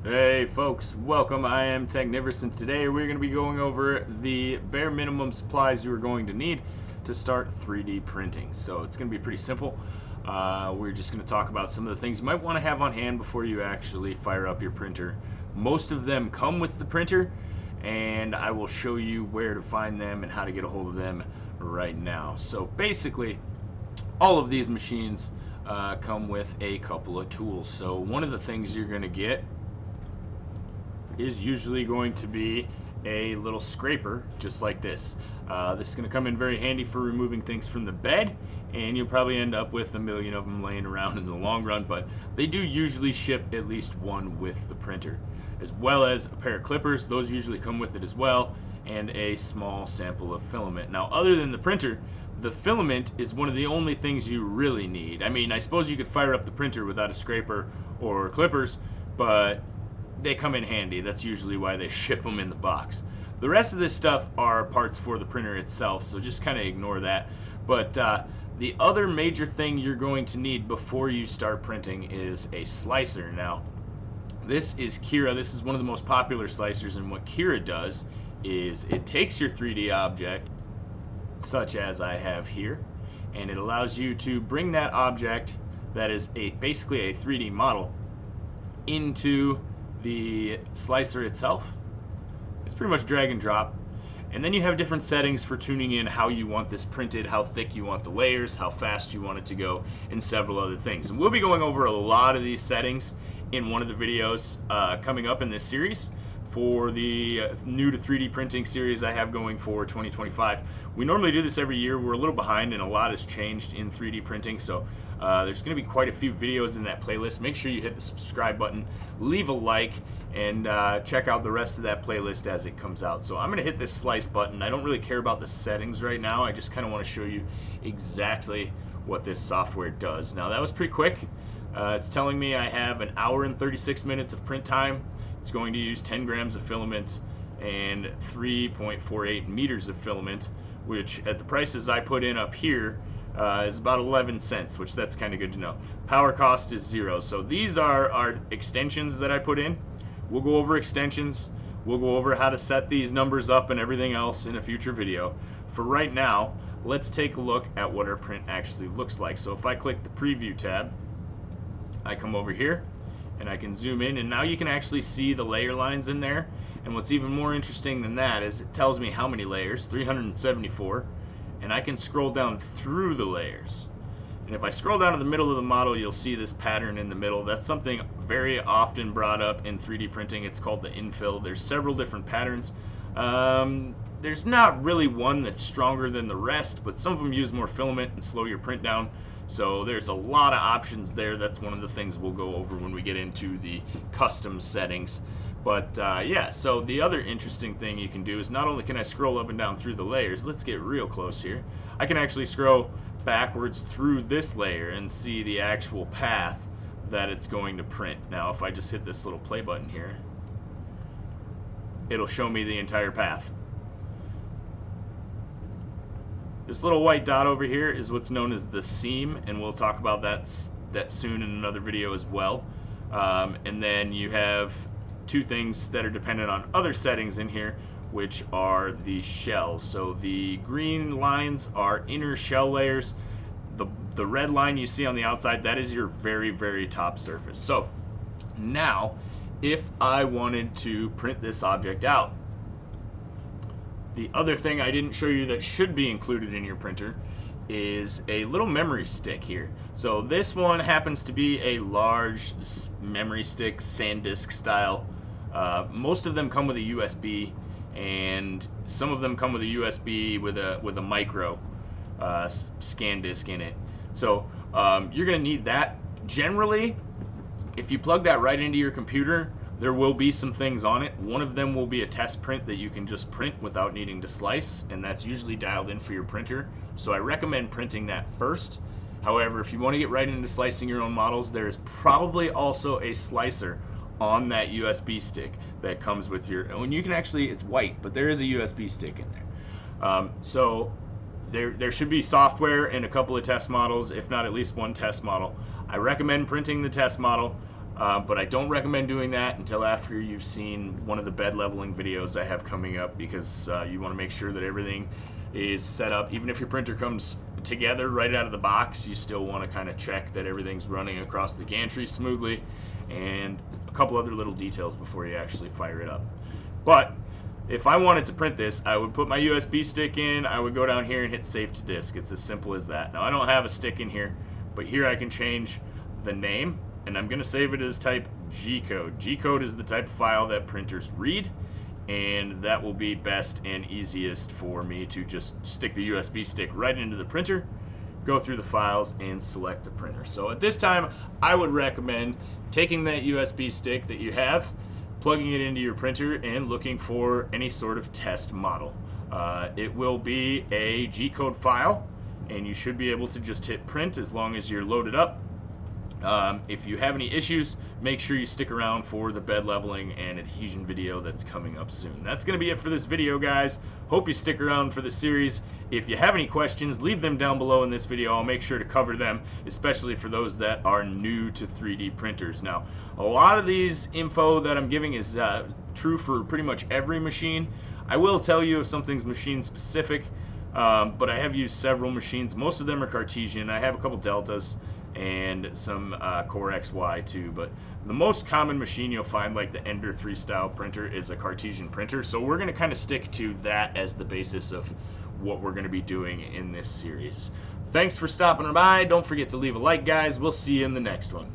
Hey folks, welcome. I am Technivorous, and today we're going to be going over the bare minimum supplies you are going to need to start 3D printing. So it's going to be pretty simple. We're just going to talk about some of the things you might want to have on hand before you actually fire up your printer. Most of them come with the printer, and I will show you where to find them and how to get a hold of them right now. So basically, all of these machines come with a couple of tools. So one of the things you're going to get is usually going to be a little scraper just like this. This is going to come in very handy for removing things from the bed, and you'll probably end up with a million of them laying around in the long run, but they do usually ship at least one with the printer, as well as a pair of clippers. Those usually come with it as well, and a small sample of filament. Now, other than the printer, the filament is one of the only things you really need. I mean, I suppose you could fire up the printer without a scraper or clippers, but they come in handy. That's usually why they ship them in the box. The rest of this stuff are parts for the printer itself, so just kind of ignore that. But the other major thing you're going to need before you start printing is a slicer. Now, this is Kira. This is one of the most popular slicers, and what Kira does is it takes your 3D object, such as I have here, and it allows you to bring that object that is basically a 3D model into the slicer itself. It's pretty much drag and drop, and then you have different settings for tuning in how you want this printed, how thick you want the layers, how fast you want it to go, and several other things. And we'll be going over a lot of these settings in one of the videos coming up in this series for the new to 3D printing series I have going for 2025. We normally do this every year. We're a little behind, and a lot has changed in 3D printing, so there's going to be quite a few videos in that playlist. Make sure you hit the subscribe button, leave a like, and check out the rest of that playlist as it comes out. So I'm going to hit this slice button. I don't really care about the settings right now. I just kind of want to show you exactly what this software does. Now, that was pretty quick. It's telling me I have an hour and 36 minutes of print time. It's going to use 10 grams of filament and 3.48 meters of filament, which at the prices I put in up here is about 11 cents, which that's kind of good to know. Power cost is 0. So these are our extensions that I put in. We'll go over extensions. We'll go over how to set these numbers up and everything else in a future video. For right now, let's take a look at what our print actually looks like. So if I click the preview tab, I come over here and I can zoom in, and now you can actually see the layer lines in there. And what's even more interesting than that is it tells me how many layers, 374, and I can scroll down through the layers. And if I scroll down to the middle of the model, you'll see this pattern in the middle. That's something very often brought up in 3D printing. It's called the infill. There's several different patterns. There's not really one that's stronger than the rest, but some of them use more filament and slow your print down. So there's a lot of options there. That's one of the things we'll go over when we get into the custom settings. But yeah, so the other interesting thing you can do is not only can I scroll up and down through the layers, let's get real close here. I can actually scroll backwards through this layer and see the actual path that it's going to print. Now if I just hit this little play button here, it'll show me the entire path. This little white dot over here is what's known as the seam, and we'll talk about that soon in another video as well. And then you have two things that are dependent on other settings in here, which are the shells. So the green lines are inner shell layers. The red line you see on the outside, that is your very, very top surface. So now, if I wanted to print this object out, the other thing I didn't show you that should be included in your printer is a little memory stick here. So this one happens to be a large memory stick, SanDisk style. Most of them come with a USB, and some of them come with a USB with a micro scan disk in it. So you're going to need that. Generally, if you plug that right into your computer, there will be some things on it. One of them will be a test print that you can just print without needing to slice, and that's usually dialed in for your printer. So I recommend printing that first. However, if you want to get right into slicing your own models, there is probably also a slicer on that USB stick that comes with your, and you can actually, it's white, but there is a USB stick in there. So there should be software and a couple of test models, if not at least one test model. I recommend printing the test model. But I don't recommend doing that until after you've seen one of the bed leveling videos I have coming up, because you want to make sure that everything is set up. Even if your printer comes together right out of the box, you still want to kind of check that everything's running across the gantry smoothly, and a couple other little details before you actually fire it up. But if I wanted to print this, I would put my USB stick in, I would go down here and hit save to disk. It's as simple as that. Now I don't have a stick in here, but here I can change the name, and I'm going to save it as type G-code. G-code is the type of file that printers read, and that will be best and easiest for me to just stick the USB stick right into the printer, go through the files, and select the printer. So at this time, I would recommend taking that USB stick that you have, plugging it into your printer, and looking for any sort of test model. It will be a G-code file, and you should be able to just hit print as long as you're loaded up. If you have any issues, make sure you stick around for the bed leveling and adhesion video that's coming up soon. That's going to be it for this video, guys. Hope you stick around for the series. If you have any questions, leave them down below in this video. I'll make sure to cover them, especially for those that are new to 3D printers. Now, a lot of these info that I'm giving is true for pretty much every machine. I will tell you if something's machine specific, but I have used several machines. Most of them are Cartesian. I have a couple Deltas and some Core XY too, but the most common machine you'll find, like the Ender 3 style printer, is a Cartesian printer. So we're going to kind of stick to that as the basis of what we're going to be doing in this series. Thanks for stopping by. Don't forget to leave a like, guys. We'll see you in the next one.